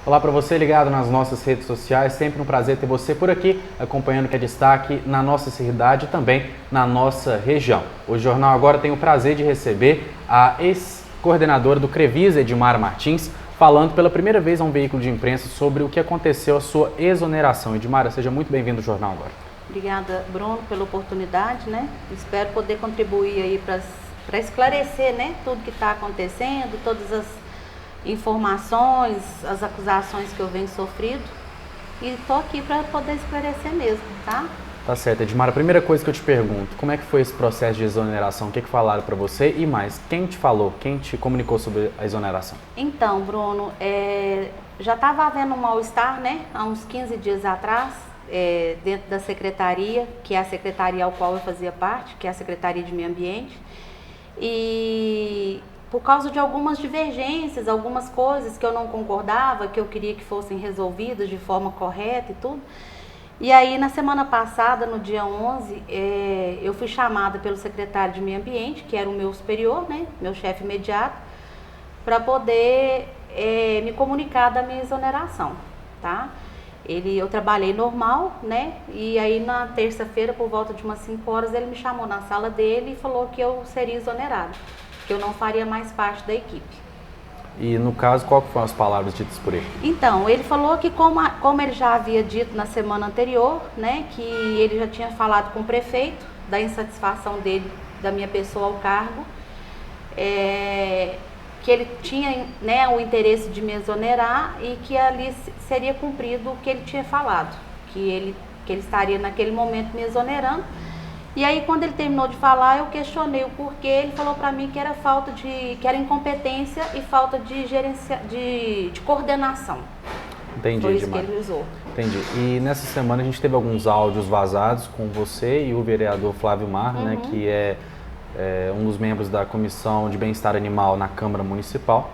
Olá para você ligado nas nossas redes sociais, sempre um prazer ter você por aqui, acompanhando o que é destaque na nossa cidade e também na nossa região. O Jornal Agora tem o prazer de receber a ex-coordenadora do Crevisa, Edmara Martins, falando pela primeira vez a um veículo de imprensa sobre o que aconteceu a sua exoneração. Edmara, seja muito bem-vindo ao Jornal Agora. Obrigada, Bruno, pela oportunidade, né? Espero poder contribuir aí para esclarecer, né, tudo que está acontecendo, todas as informações, as acusações que eu venho sofrido, e estou aqui para poder esclarecer mesmo, tá? Tá certo, Edmara. A primeira coisa que eu te pergunto, como é que foi esse processo de exoneração? O que falaram para você? E mais, quem te falou, quem te comunicou sobre a exoneração? Então, Bruno, já estava havendo um mal-estar, né, há uns 15 dias atrás, dentro da secretaria, que é a secretaria ao qual eu fazia parte, que é a Secretaria de Meio Ambiente, e por causa de algumas divergências, algumas coisas que eu não concordava, que eu queria que fossem resolvidas de forma correta e tudo. E aí, na semana passada, no dia 11, eu fui chamada pelo secretário de Meio Ambiente, que era o meu superior, né, meu chefe imediato, para poder me comunicar da minha exoneração, tá? Eu trabalhei normal, né, e aí na terça-feira, por volta de umas 5 horas, ele me chamou na sala dele e falou que eu seria exonerada, que eu não faria mais parte da equipe. E no caso, qual foram as palavras ditas por ele? Então, ele falou que como ele já havia dito na semana anterior, né, que ele já tinha falado com o prefeito da insatisfação dele, da minha pessoa ao cargo, que ele tinha, né, o interesse de me exonerar e que ali seria cumprido o que ele tinha falado, que ele estaria naquele momento me exonerando. E aí, quando ele terminou de falar, eu questionei o porquê. Ele falou para mim que era que era incompetência e falta de coordenação. Entendi, foi isso Edmara. que ele usou. Entendi. E nessa semana a gente teve alguns áudios vazados com você e o vereador Flávio Marra, né, que é um dos membros da Comissão de Bem-Estar Animal na Câmara Municipal.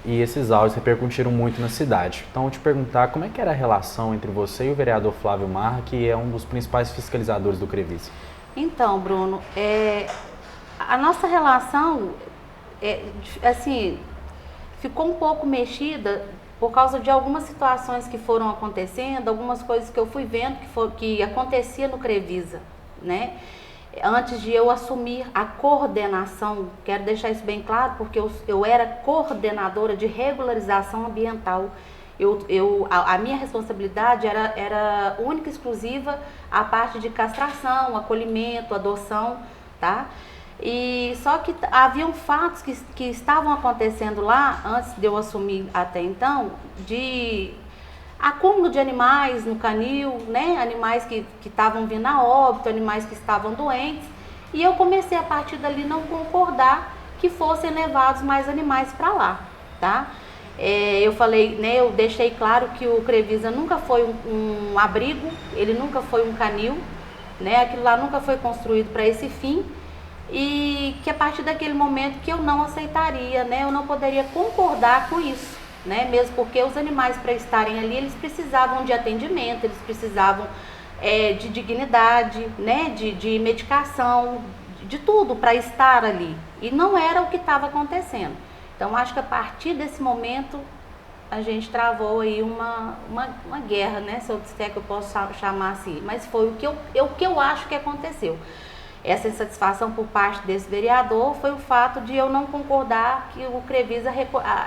E esses áudios repercutiram muito na cidade. Então, eu te perguntar como é que era a relação entre você e o vereador Flávio Marra, que é um dos principais fiscalizadores do Crevisa. Então, Bruno, a nossa relação, assim, ficou um pouco mexida por causa de algumas situações que foram acontecendo, algumas coisas que eu fui vendo que acontecia no Crevisa, né? Antes de eu assumir a coordenação, quero deixar isso bem claro, porque eu era coordenadora de regularização ambiental. A minha responsabilidade era única e exclusiva a parte de castração, acolhimento, adoção, tá? E só que haviam fatos que estavam acontecendo lá, antes de eu assumir até então, de acúmulo de animais no canil, né? Animais que estavam vindo a óbito, animais que estavam doentes. E eu comecei a partir dali não concordar que fossem levados mais animais para lá, tá? Eu falei, né, eu deixei claro que o Crevisa nunca foi um abrigo, ele nunca foi um canil, né, aquilo lá nunca foi construído para esse fim, e que a partir daquele momento que eu não aceitaria, né, eu não poderia concordar com isso, né, mesmo porque os animais, para estarem ali, eles precisavam de atendimento, eles precisavam de dignidade, né, de medicação, de tudo para estar ali, e não era o que estava acontecendo. Então, acho que a partir desse momento, a gente travou aí uma guerra, né? Se é que eu posso chamar assim. Mas foi o que eu acho que aconteceu. Essa insatisfação por parte desse vereador foi o fato de eu não concordar que o Crevisa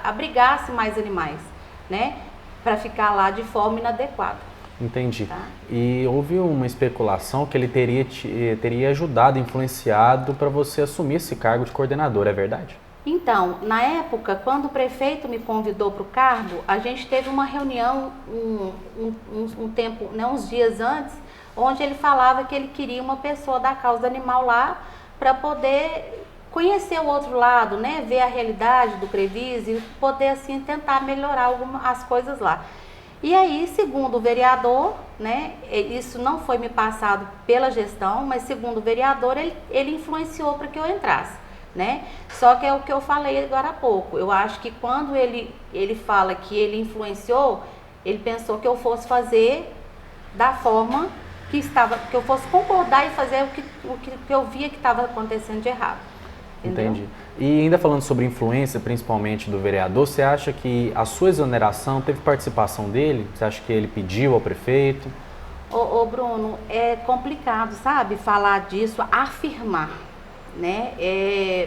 abrigasse mais animais, né? Para ficar lá de forma inadequada. Entendi. Tá? E houve uma especulação que ele teria ajudado, influenciado para você assumir esse cargo de coordenador, é verdade? Então, na época, quando o prefeito me convidou para o cargo, a gente teve uma reunião um tempo, né, uns dias antes, onde ele falava que ele queria uma pessoa da causa animal lá para poder conhecer o outro lado, né, ver a realidade do Crevisa e poder assim tentar melhorar as coisas lá. E aí, segundo o vereador, né, isso não foi me passado pela gestão, mas segundo o vereador, ele influenciou para que eu entrasse. Né? Só que é o que eu falei agora há pouco. Eu acho que quando ele fala que ele influenciou, ele pensou que eu fosse fazer da forma que eu fosse concordar e fazer o que eu via que estava acontecendo de errado. entendeu? Entendi. E ainda falando sobre influência, principalmente do vereador, você acha que a sua exoneração teve participação dele? Você acha que ele pediu ao prefeito? Ô Bruno, é complicado, sabe, falar disso, afirmar, né?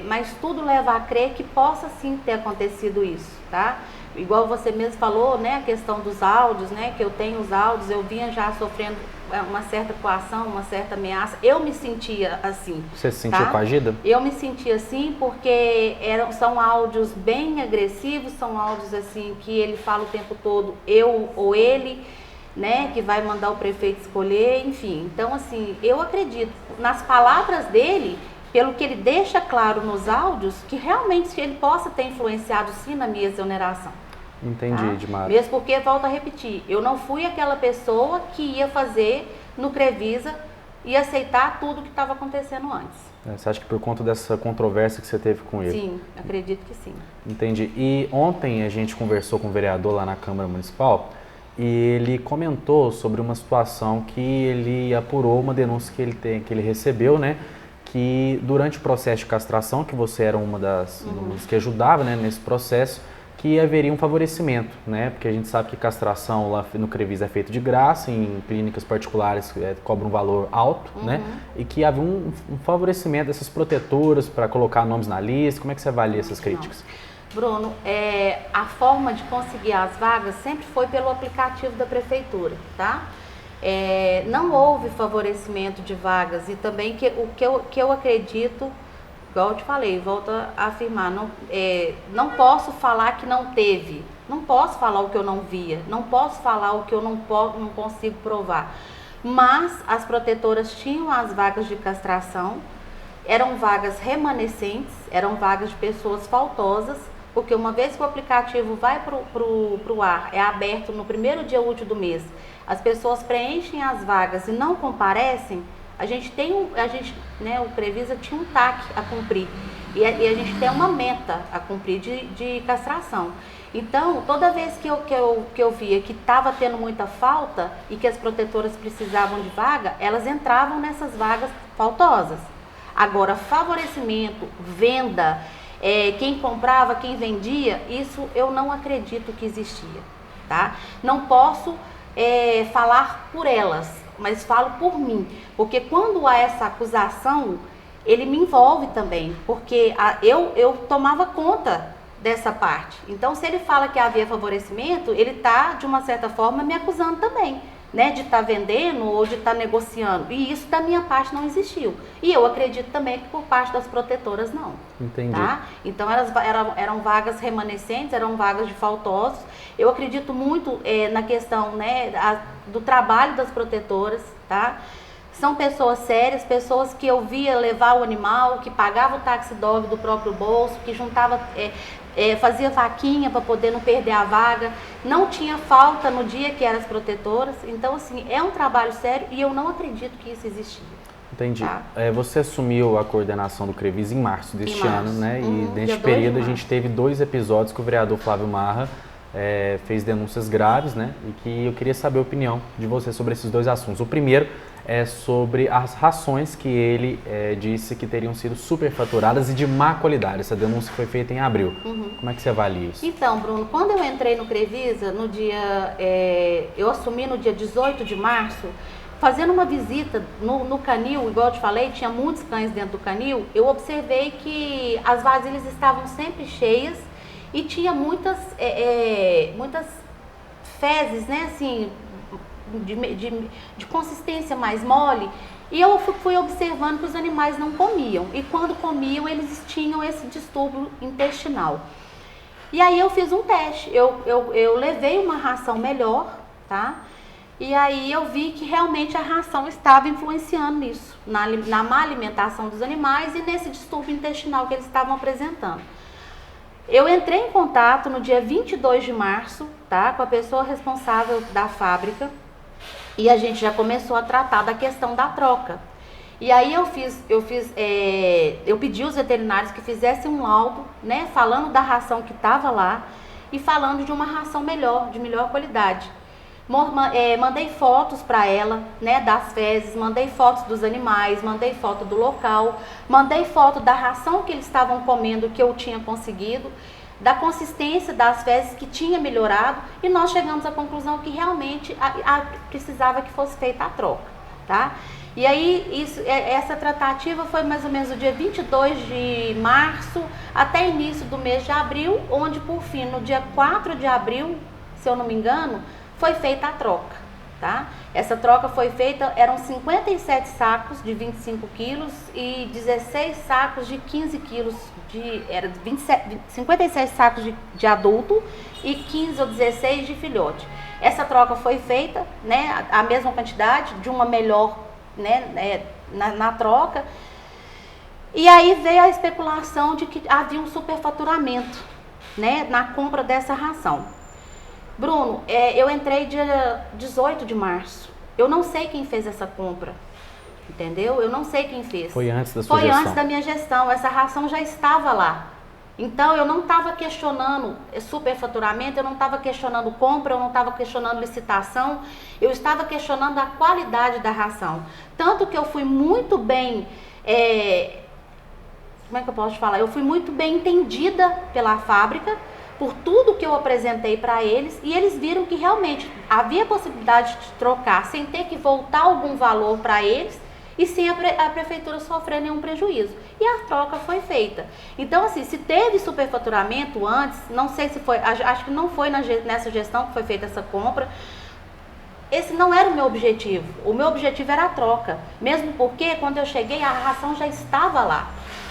Mas tudo leva a crer que possa sim ter acontecido isso, tá? Igual você mesmo falou, né, a questão dos áudios, né, que eu tenho os áudios, eu vinha já sofrendo uma certa coação, uma certa ameaça, eu me sentia assim. Você se sentiu tá? coagida? Eu me sentia assim porque são áudios bem agressivos, são áudios assim que ele fala o tempo todo, eu ou ele, né, que vai mandar o prefeito escolher, enfim. Então, assim, eu acredito nas palavras dele, pelo que ele deixa claro nos áudios, que realmente ele possa ter influenciado sim na minha exoneração. Entendi, Tá? Dimara. Mesmo porque, volto a repetir, eu não fui aquela pessoa que ia fazer no Crevisa e aceitar tudo que estava acontecendo antes. Você acha que por conta dessa controvérsia que você teve com ele? Sim, acredito que sim. Entendi. E ontem a gente conversou com o vereador lá na Câmara Municipal e ele comentou sobre uma situação que ele apurou, uma denúncia que ele recebeu, né? Que durante o processo de castração, que você era uma das que ajudava, né, nesse processo, que haveria um favorecimento, né? Porque a gente sabe que castração lá no Crevisa é feito de graça, em clínicas particulares cobra um valor alto, né? E que havia um favorecimento dessas protetoras para colocar nomes na lista. Como é que você avalia essas críticas? Bruno, a forma de conseguir as vagas sempre foi pelo aplicativo da prefeitura, tá? Não houve favorecimento de vagas e também o que eu acredito, igual eu te falei, volto a afirmar, não posso falar que não teve, não posso falar o que eu não via, não posso falar o que eu não consigo provar. Mas as protetoras tinham as vagas de castração, eram vagas remanescentes, eram vagas de pessoas faltosas, porque uma vez que o aplicativo vai pro ar, é aberto no primeiro dia útil do mês, as pessoas preenchem as vagas e não comparecem, a gente tem o Crevisa tinha um TAC a cumprir e a gente tem uma meta a cumprir de castração. Então, toda vez que eu via que estava tendo muita falta e que as protetoras precisavam de vaga, elas entravam nessas vagas faltosas. Agora, favorecimento, venda, quem comprava, quem vendia, isso eu não acredito que existia, tá? Não posso falar por elas, mas falo por mim, porque quando há essa acusação, ele me envolve também, porque eu tomava conta dessa parte. Então, se ele fala que havia favorecimento, ele está, de uma certa forma, me acusando também, né, de estar vendendo ou de estar negociando. E isso da minha parte não existiu. E eu acredito também que por parte das protetoras não. Entendi. Tá? Então eram vagas remanescentes, eram vagas de faltosos. Eu acredito muito na questão, né, do trabalho das protetoras, tá? São pessoas sérias, pessoas que eu via levar o animal, que pagava o táxi dog do próprio bolso, que juntava, fazia vaquinha para poder não perder a vaga, não tinha falta no dia que eram as protetoras. Então, assim, é um trabalho sério e eu não acredito que isso existia. Entendi. Tá? Você assumiu a coordenação do Crevisa em março deste ano, né? E neste dia 2 de período a março. gente teve 2 episódios que o vereador Flávio Marra fez denúncias graves, né? E que eu queria saber a opinião de você sobre esses 2 assuntos. O primeiro é sobre as rações que ele disse que teriam sido superfaturadas e de má qualidade. Essa denúncia foi feita em abril. Como é que você avalia isso? Então, Bruno, quando eu entrei no Crevisa, eu assumi no dia 18 de março, fazendo uma visita no canil, igual eu te falei, tinha muitos cães dentro do canil, eu observei que as vasilhas estavam sempre cheias e tinha muitas fezes, né, assim, de consistência mais mole, e eu fui observando que os animais não comiam, e quando comiam eles tinham esse distúrbio intestinal. E aí eu fiz um teste, eu levei uma ração melhor, tá? E aí eu vi que realmente a ração estava influenciando nisso, na má alimentação dos animais e nesse distúrbio intestinal que eles estavam apresentando. Eu entrei em contato no dia 22 de março, tá, com a pessoa responsável da fábrica e a gente já começou a tratar da questão da troca. E aí eu pedi aos veterinários que fizessem um laudo, né, falando da ração que estava lá e falando de uma ração melhor, de melhor qualidade. Mandei fotos para ela, né, das fezes, mandei fotos dos animais, mandei foto do local, mandei foto da ração que eles estavam comendo, que eu tinha conseguido, da consistência das fezes que tinha melhorado, e nós chegamos à conclusão que realmente precisava que fosse feita a troca, tá? E aí, essa tratativa foi mais ou menos do dia 22 de março até início do mês de abril, onde por fim, no dia 4 de abril, se eu não me engano, foi feita a troca, tá? Essa troca foi feita, eram 57 sacos de 25 quilos e 16 sacos de 15 quilos, era 57 sacos de adulto e 15 ou 16 de filhote. Essa troca foi feita, né, a mesma quantidade, de uma melhor, né, na troca. E aí veio a especulação de que havia um superfaturamento, né, na compra dessa ração. Bruno, eu entrei dia 18 de março. Eu não sei quem fez essa compra, entendeu? Eu não sei quem fez. Foi antes da sua gestão? Foi antes da minha gestão. Essa ração já estava lá. Então, eu não estava questionando superfaturamento, eu não estava questionando compra, eu não estava questionando licitação, eu estava questionando a qualidade da ração. Tanto que eu fui muito bem... como é que eu posso falar? Eu fui muito bem entendida pela fábrica, por tudo que eu apresentei para eles, e eles viram que realmente havia possibilidade de trocar sem ter que voltar algum valor para eles e sem a prefeitura sofrer nenhum prejuízo. E a troca foi feita. Então, assim, se teve superfaturamento antes, não sei se foi, acho que não foi nessa gestão que foi feita essa compra. Esse não era o meu objetivo. O meu objetivo era a troca. Mesmo porque, quando eu cheguei, a ração já estava lá.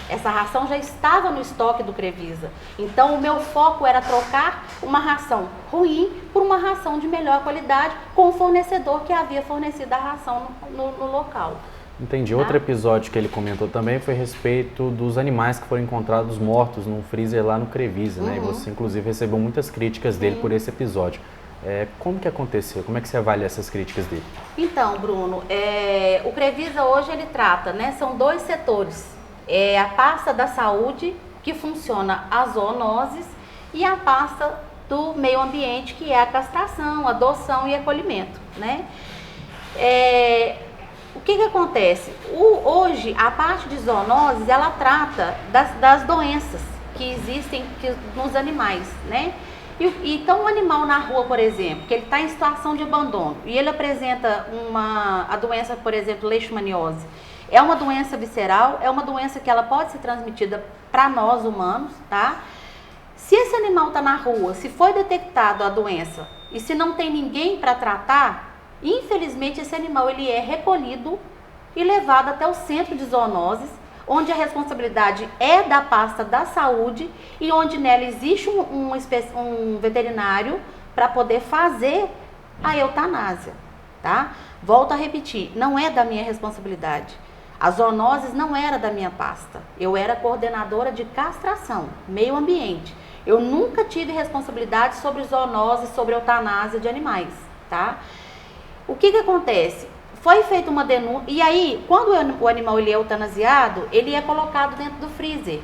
Essa ração já estava no estoque do Crevisa. Então, o meu foco era trocar uma ração ruim por uma ração de melhor qualidade com o fornecedor que havia fornecido a ração no local. Entendi. Tá? Outro episódio que ele comentou também foi a respeito dos animais que foram encontrados mortos num freezer lá no Crevisa, né? E você, inclusive, recebeu muitas críticas dele por esse episódio. Como que aconteceu? Como é que você avalia essas críticas dele? Então, Bruno, o Crevisa hoje ele trata, né? São dois setores. A pasta da saúde, que funciona as zoonoses, e a pasta do meio ambiente, que é a castração, adoção e acolhimento, né? O que acontece? Hoje, a parte de zoonoses, ela trata das doenças que existem nos animais, né? Então, um animal na rua, por exemplo, que ele está em situação de abandono, e ele apresenta a doença, por exemplo, leishmaniose. É uma doença visceral, é uma doença que ela pode ser transmitida para nós humanos, tá? Se esse animal está na rua, se foi detectado a doença e se não tem ninguém para tratar, infelizmente esse animal ele é recolhido e levado até o centro de zoonoses, onde a responsabilidade é da pasta da saúde e onde nela existe um veterinário para poder fazer a eutanásia, tá? Volto a repetir, não é da minha responsabilidade. As zoonoses não era da minha pasta. Eu era coordenadora de castração, meio ambiente. Eu nunca tive responsabilidade sobre zoonoses, sobre eutanásia de animais, tá? O que acontece? Foi feita uma denúncia, e aí, quando o animal ele é eutanasiado, ele é colocado dentro do freezer.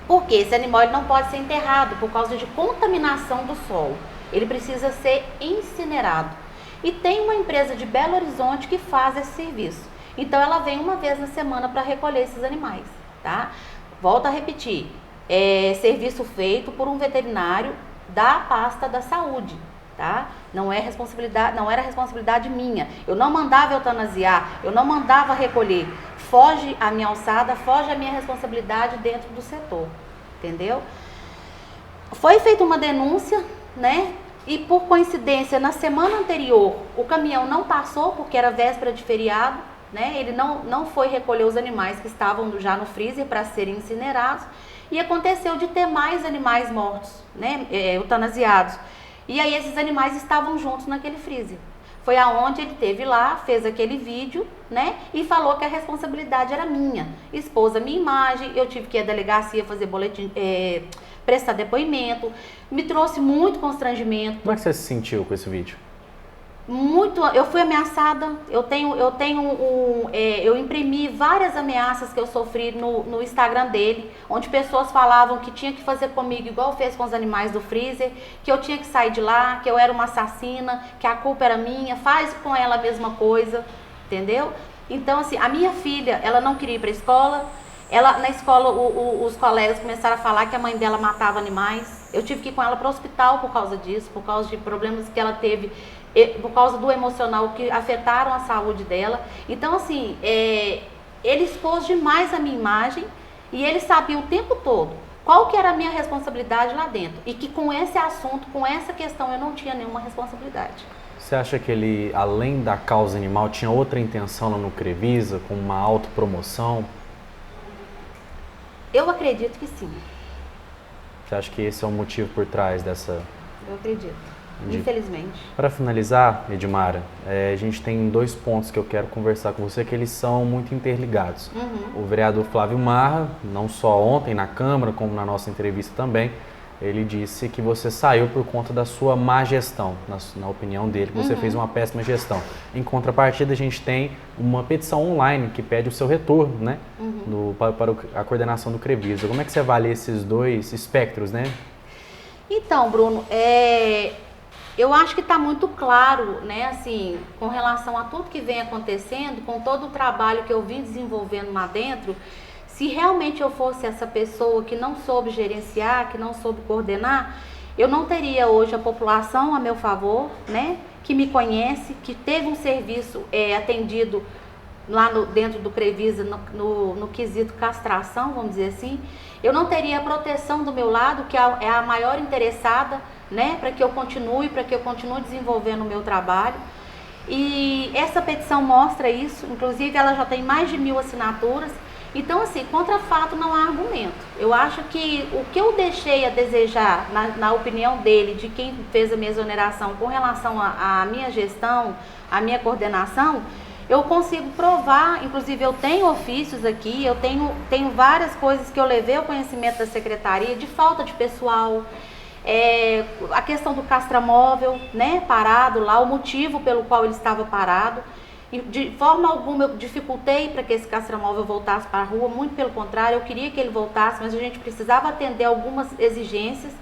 Porque esse animal ele não pode ser enterrado por causa de contaminação do solo. Ele precisa ser incinerado. E tem uma empresa de Belo Horizonte que faz esse serviço. Então, ela vem uma vez na semana para recolher esses animais, tá? Volto a repetir, serviço feito por um veterinário da pasta da saúde, tá? Não era responsabilidade minha. Eu não mandava eutanasiar, eu não mandava recolher. Foge a minha alçada, foge a minha responsabilidade dentro do setor, entendeu? Foi feita uma denúncia, né? E por coincidência, na semana anterior, o caminhão não passou porque era véspera de feriado. Né? Ele não foi recolher os animais que estavam já no freezer para serem incinerados, e aconteceu de ter mais animais mortos, né? Eutanasiados. E aí esses animais estavam juntos naquele freezer. Foi aonde ele teve lá, fez aquele vídeo, né? E falou que a responsabilidade era minha. Expôs a minha imagem, eu tive que ir à delegacia fazer boletim, prestar depoimento, me trouxe muito constrangimento. Como é que você se sentiu com esse vídeo? Eu fui ameaçada, eu imprimi várias ameaças que eu sofri no Instagram dele, onde pessoas falavam que tinha que fazer comigo igual fez com os animais do freezer, que eu tinha que sair de lá, que eu era uma assassina, que a culpa era minha, faz com ela a mesma coisa, entendeu? Então, assim, a minha filha, ela não queria ir para a escola, na escola os colegas começaram a falar que a mãe dela matava animais, eu tive que ir com ela para o hospital por causa disso, por causa de problemas que ela teve, por causa do emocional que afetaram a saúde dela. Então, assim, ele expôs demais a minha imagem e ele sabia o tempo todo qual que era a minha responsabilidade lá dentro. E que com esse assunto, com essa questão, eu não tinha nenhuma responsabilidade. Você acha que ele, além da causa animal, tinha outra intenção lá no Crevisa, com uma autopromoção? Eu acredito que sim. Você acha que esse é o motivo por trás dessa... Eu acredito. Infelizmente. Para finalizar, Edmara, a gente tem 2 pontos que eu quero conversar com você, que eles são muito interligados. O vereador Flávio Marra, não só ontem na Câmara, como na nossa entrevista também, ele disse que você saiu por conta da sua má gestão, na opinião dele, que você fez uma péssima gestão. Em contrapartida, a gente tem uma petição online que pede o seu retorno, né, para a coordenação do Crevisa. Como é que você avalia esses 2 espectros, né? Então, Bruno, eu acho que está muito claro, né, assim, com relação a tudo que vem acontecendo, com todo o trabalho que eu vim desenvolvendo lá dentro, se realmente eu fosse essa pessoa que não soube gerenciar, que não soube coordenar, eu não teria hoje a população a meu favor, né, que me conhece, que teve um serviço atendido lá dentro do Crevisa, no quesito castração, vamos dizer assim. Eu não teria a proteção do meu lado, que é a maior interessada, né, para que eu continue desenvolvendo o meu trabalho. E essa petição mostra isso, inclusive ela já tem mais de 1000 assinaturas. Então, assim, contra fato não há argumento. Eu acho que o que eu deixei a desejar, na opinião dele, de quem fez a minha exoneração com relação à minha gestão, à minha coordenação, eu consigo provar, inclusive eu tenho ofícios aqui, eu tenho várias coisas que eu levei ao conhecimento da secretaria, de falta de pessoal, a questão do castramóvel, né, parado lá, o motivo pelo qual ele estava parado. E de forma alguma eu dificultei para que esse castramóvel voltasse para a rua, muito pelo contrário, eu queria que ele voltasse, mas a gente precisava atender algumas exigências.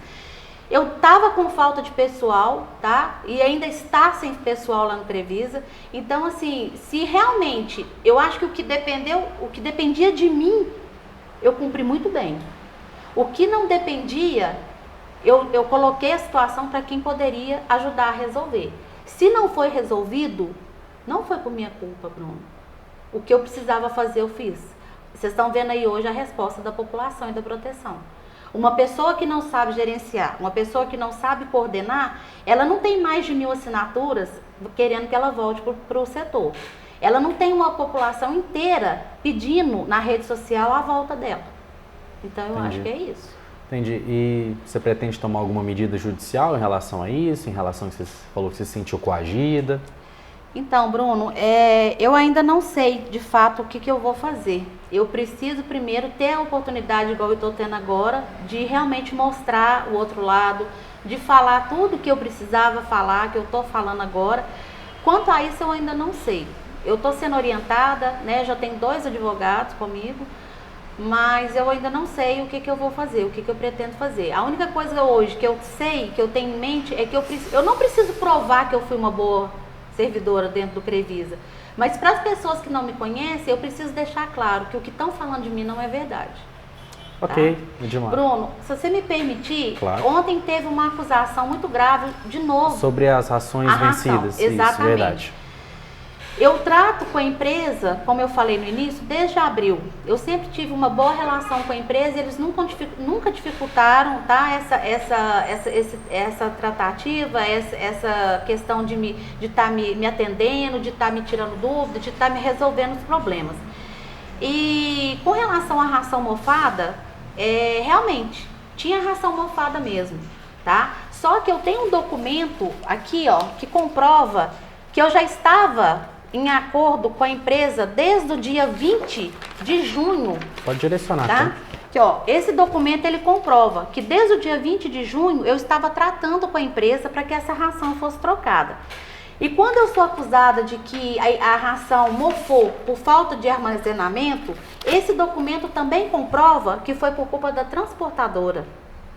Eu estava com falta de pessoal, tá? E ainda está sem pessoal lá no Crevisa. Então, assim, se realmente, eu acho que o que dependia de mim, eu cumpri muito bem. O que não dependia, eu coloquei a situação para quem poderia ajudar a resolver. Se não foi resolvido, não foi por minha culpa, Bruno. O que eu precisava fazer, eu fiz. Vocês estão vendo aí hoje a resposta da população e da proteção. Uma pessoa que não sabe gerenciar, uma pessoa que não sabe coordenar, ela não tem mais de 1000 assinaturas querendo que ela volte para o setor. Ela não tem uma população inteira pedindo na rede social a volta dela. Então, eu acho que é isso. Entendi. E você pretende tomar alguma medida judicial em relação a isso? Em relação a que você falou que você se sentiu coagida? Então, Bruno, eu ainda não sei de fato o que eu vou fazer. Eu preciso primeiro ter a oportunidade, igual eu estou tendo agora, de realmente mostrar o outro lado, de falar tudo que eu precisava falar, que eu estou falando agora. Quanto a isso, eu ainda não sei. Eu estou sendo orientada, né? Já tem 2 advogados comigo, mas eu ainda não sei o que eu vou fazer, o que eu pretendo fazer. A única coisa hoje que eu sei, que eu tenho em mente, é que eu não preciso provar que eu fui uma boa servidora dentro do Crevisa. Mas para as pessoas que não me conhecem, eu preciso deixar claro que o que estão falando de mim não é verdade. Ok, tá? Edmara. Bruno, se você me permitir, claro. Ontem teve uma acusação muito grave, de novo. Sobre as rações vencidas. Exatamente. Isso, verdade. Eu trato com a empresa, como eu falei no início, desde abril. Eu sempre tive uma boa relação com a empresa e eles nunca dificultaram, tá? Essa tratativa, essa questão de estar me atendendo, de estar me tirando dúvidas, de estar me resolvendo os problemas. E com relação à ração mofada, realmente, tinha ração mofada mesmo, tá? Só que eu tenho um documento aqui, ó, que comprova que eu já estava em acordo com a empresa desde o dia 20 de junho. Pode direcionar, tá? Aqui, ó, esse documento ele comprova que desde o dia 20 de junho eu estava tratando com a empresa para que essa ração fosse trocada. E quando eu sou acusada de que a ração mofou por falta de armazenamento, esse documento também comprova que foi por culpa da transportadora,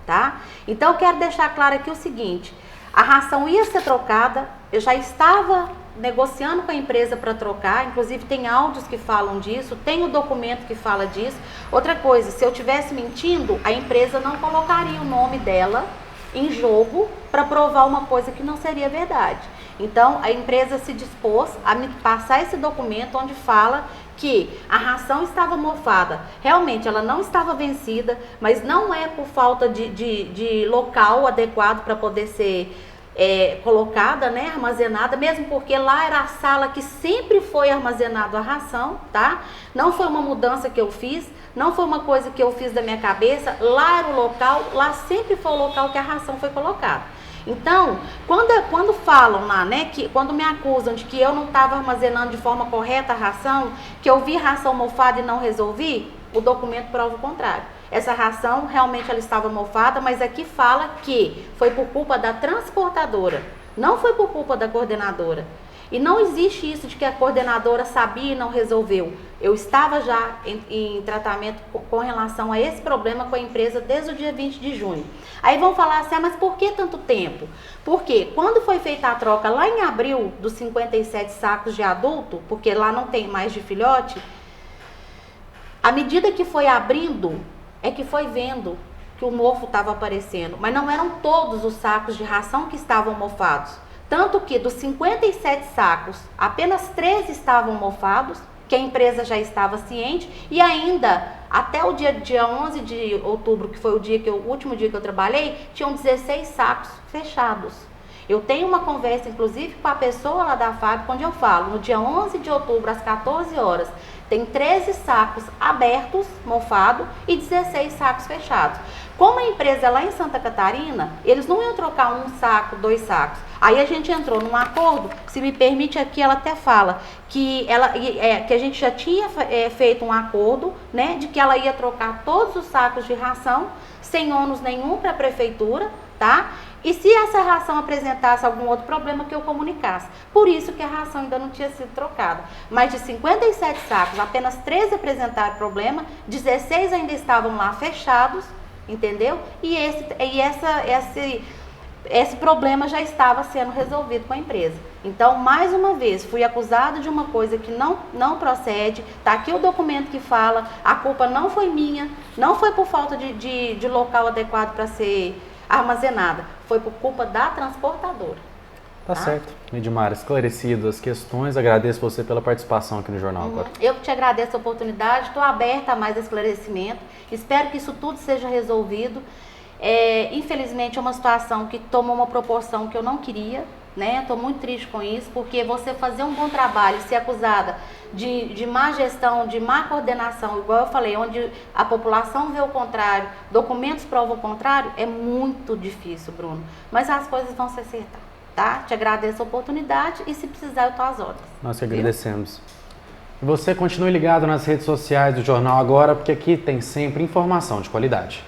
tá? Então eu quero deixar claro aqui o seguinte, a ração ia ser trocada, eu já estava negociando com a empresa para trocar, inclusive tem áudios que falam disso, tem o documento que fala disso. Outra coisa, se eu estivesse mentindo, a empresa não colocaria o nome dela em jogo para provar uma coisa que não seria verdade. Então, a empresa se dispôs a me passar esse documento onde fala que a ração estava mofada. Realmente, ela não estava vencida, mas não é por falta de local adequado para poder ser colocada, né, armazenada, mesmo porque lá era a sala que sempre foi armazenado a ração, tá? Não foi uma mudança que eu fiz, não foi uma coisa que eu fiz da minha cabeça, lá era o local, lá sempre foi o local que a ração foi colocada. Então, quando falam lá, né, que quando me acusam de que eu não estava armazenando de forma correta a ração, que eu vi ração mofada e não resolvi, o documento prova o contrário. Essa ração realmente ela estava mofada, mas aqui fala que foi por culpa da transportadora, não foi por culpa da coordenadora. E não existe isso de que a coordenadora sabia e não resolveu. Eu estava já em tratamento com relação a esse problema com a empresa desde o dia 20 de junho. Aí vão falar assim, mas por que tanto tempo? Porque quando foi feita a troca lá em abril dos 57 sacos de adulto, porque lá não tem mais de filhote, à medida que foi abrindo, é que foi vendo que o mofo estava aparecendo. Mas não eram todos os sacos de ração que estavam mofados. Tanto que dos 57 sacos, apenas 13 estavam mofados, que a empresa já estava ciente, e ainda até o dia 11 de outubro, que foi o último dia que eu trabalhei, tinham 16 sacos fechados. Eu tenho uma conversa, inclusive, com a pessoa lá da fábrica, onde eu falo, no dia 11 de outubro, às 14 horas, tem 13 sacos abertos, mofados, e 16 sacos fechados. Como a empresa é lá em Santa Catarina, eles não iam trocar um saco, 2 sacos. Aí a gente entrou num acordo, se me permite aqui, ela até fala que, que a gente já tinha feito um acordo, né, de que ela ia trocar todos os sacos de ração, sem ônus nenhum para a prefeitura, tá? E se essa ração apresentasse algum outro problema, que eu comunicasse. Por isso que a ração ainda não tinha sido trocada. Mas de 57 sacos, apenas 13 apresentaram problema, 16 ainda estavam lá fechados, entendeu? E esse problema já estava sendo resolvido com a empresa. Então, mais uma vez, fui acusada de uma coisa que não procede. Está aqui o documento que fala, a culpa não foi minha, não foi por falta de local adequado para ser armazenada, foi por culpa da transportadora. Tá certo. Edmara, esclarecido as questões, agradeço você pela participação aqui no Jornal Agora. Eu te agradeço a oportunidade, estou aberta a mais esclarecimento, espero que isso tudo seja resolvido. Infelizmente é uma situação que tomou uma proporção que eu não queria, né? Estou muito triste com isso, porque você fazer um bom trabalho, ser acusada de má gestão, de má coordenação, igual eu falei, onde a população vê o contrário, documentos provam o contrário, é muito difícil, Bruno. Mas as coisas vão se acertar, tá? Te agradeço a oportunidade e se precisar eu estou às ordens. Nós que agradecemos. E você continue ligado nas redes sociais do Jornal Agora, porque aqui tem sempre informação de qualidade.